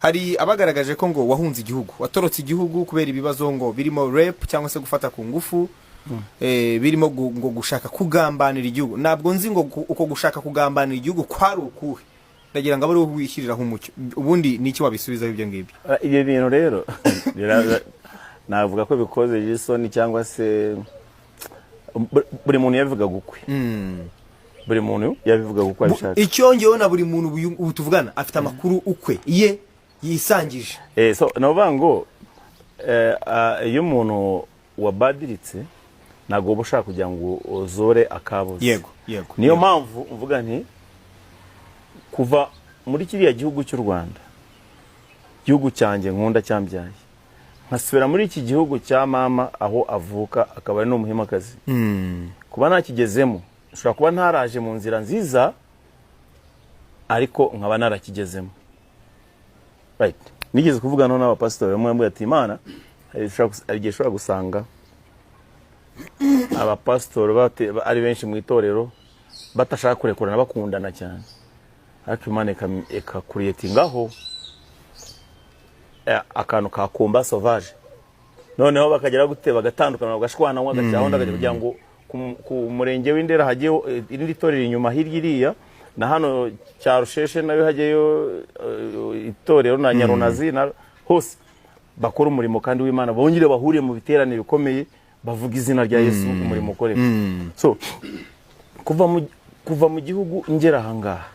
hari abagaragaje ko ngo wahunze igihugu, watorotse igihugu kubera ibibazo ngo birimo rape cyangwa se gufata ku ngufu, birimo ngo gushaka kugambanira igihugu. Ntabwo nzi ngo uko gushaka kugambanira igihugu kwari ukuhe, ndagira ngo abari wishyiriraho umucyo. Ubundi niki wabisubizaho ibyo ngibyo? Ibyo bintu rero navuga ko bikoze Jason cyangwa se buri muntu yabivuga gukwe. Buri muntu yabivuga gukwe abishaka. Icyongeyeho na buri muntu ubu tuvugana afite amakuru ukwe ye yisangije. So navuga ngo iyo umuntu wabadiritse ntago ushaka kugira ngo uzore akabuze. Yego. Niyo mpamvu mvuga nti kuva muri kiriya gihugu cy'u Rwanda, gihugu cyanjye nkunda cyambyaye, nkasubira muri iki gihugu cya mama aho avuka akaba ari n'umuhimakazi. Kuba nakigezemo ushobora kuba ntaraje mu nzira nziza ariko nkaba narakigezemo. Right. Nigeze kuvugana n'abapastori bamwe bamwe ati Imana arigiye shobora gusanga abapastori ari benshi mu itorero batashaka kurekurana bakundana cyane, ariko Imana ikakuretingaho akantu ka komba sauvage, noneho bakagera gute bagatandukana bagashwana bagacyaho ndagaje kugira ngo ku murenge w'Indera hagiye irindi torero inyuma hirya iriya, na hano cya Rusheshe nayo hagiyeyo itorero na Nyarunazi na hose bakora umurimo kandi w'Imana, bongire bahuriye mu biterane bikomeye bavuga izina rya Yesu umurimo ukore. So kuva mu gihugu ngera ahangaha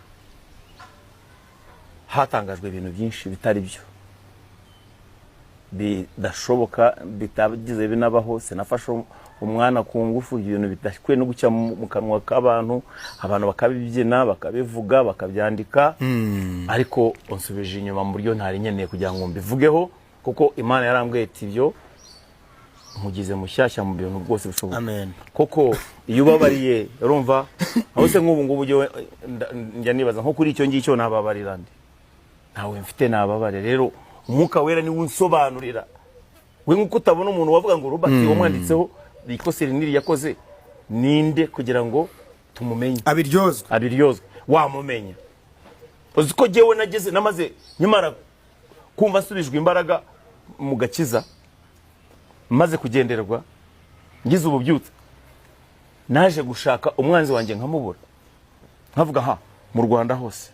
hatangajwe ibintu byinshi bitari byo bidashoboka, bitagize binabaho. Sinafashe umwana ku ngufu, ibintu bidashikwe no gucya mu kanwa k'abantu, abantu bakabibyina bakabivuga bakabyandika, ariko unsubije inyuma mu buryo ntari nkeneye kugira ngo mbivugeho, kuko Imana yarambwiye ati ibyo mugize mushyashya mu bintu rwose bishoboka. Amen. Koko iyo ubabariye urumva aho se nk'ubu ngubu byo njya nibaza nko kuri icyo ngicyo nababarira ndi ntawe mfite nababare. Rero Umwuka Wera ni unsobanurira, we nkuko utabona umuntu wavuga ngo Robert wamwanditseho ikose riniri yakoze ninde kugira ngo tumumenye abiryozwe wamumenya. Uziko jewe nageze namaze nyimara kumva subijwe imbaraga mu gakiza, maze kugenderwa ngize ububyutse, naje gushaka umwanzi wanjye nkamubura, nkavuga ha mu Rwanda hose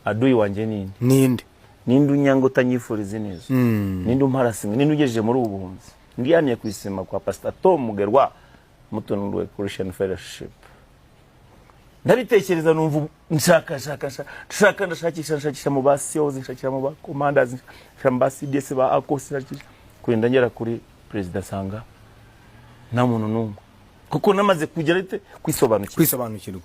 aduyi wanjye ninde unyango tanyifurize neza, ninde umparasi, ninde ugejeje muri ubu buhunzi. Ndiyaniye kwisema kwa Pastor Tom Mugerwa mutonurwe Christian Fellowship, ndabitekereza numva ndashakisha mu basiyozi, nshakira mu commanders, shambasi DS ba akosi, kwenda ngera kuri President Sanga nta muntu numwe, kuko namaze kugera kwisobanukirwa.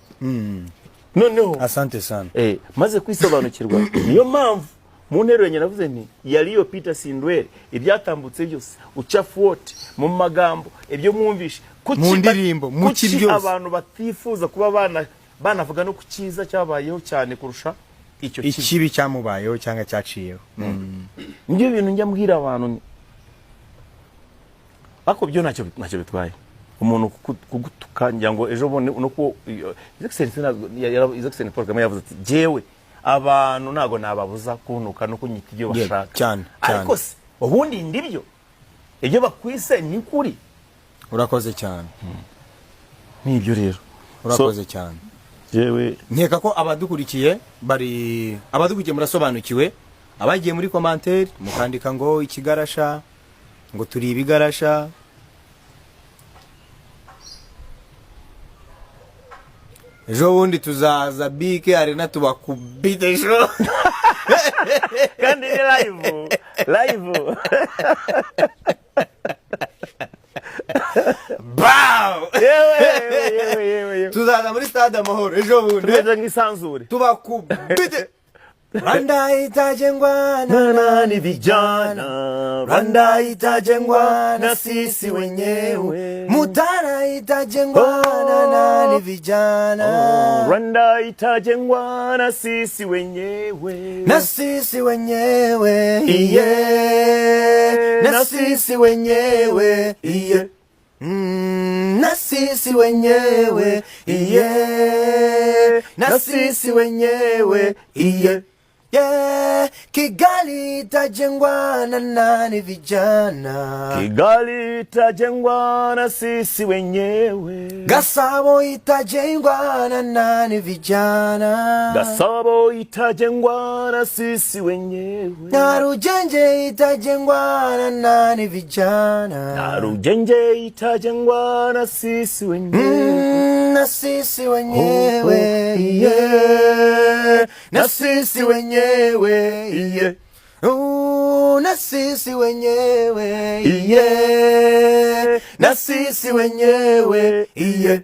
Noneho asante sana maze kwisobanukirwa, niyo mpamvu mu ntero yenye navuze nti yariyo Peter Sindwele ibyatambutse byose ucafu wote mu magambo ibyo mwumvishe mu ndirimbo mu kiryo, abantu batifuza kuba banavuga no kukiza cyabayeho cyane kurusha icyo kibi cyamubayeho cyangwa cyaciyeho. Nibyo bintu njya mbwira abantu, ako byo ntacyo bitwaye umuntu kugutuka ngira ngo ejo bone nuko Excellence program yavuze ati jewe abantu nago nababuza kunuka no kunyita ibyo bashaka cyane, ariko se ubundi ndibyo ibyo bakwise ni kuri. Urakoze cyane. Nibyo rero urakoze cyane. Jewe nkeka ko abadukurikiye murasobanukiwe, abagiye muri commentaire mukandika ngo ikigarasha, ngo turi ibigarasha, ejo bundi tuzaza bike arena tubakubite ejo kandi ni live Bow! Tuzaza muri stade Amahoro ejo bundi tuzaza ngisanzure tubakubite. Rwanda itajengwa na ni vijana, Rwanda itajengwa na sisi wenyewe, Mutara itajengwa na ni vijana, Rwanda itajengwa na sisi wenyewe, na sisi wenyewe, iye, na sisi wenyewe, iye, na sisi wenyewe, iye, na sisi wenyewe, iye. Yeah, Kigali itajengwa na nani vijana? Kigali itajengwa na sisi wenyewe. Gasabo itajengwa na nani vijana? Gasabo itajengwa na sisi wenyewe. Narujenje itajengwa na nani vijana? Narujenje itajengwa na sisi wenyewe. Na sisi wenyewe, yeah. Na sisi wenyewe, yeah. Na sisi wenyewe, yeah. Na sisi wenyewe, yeah.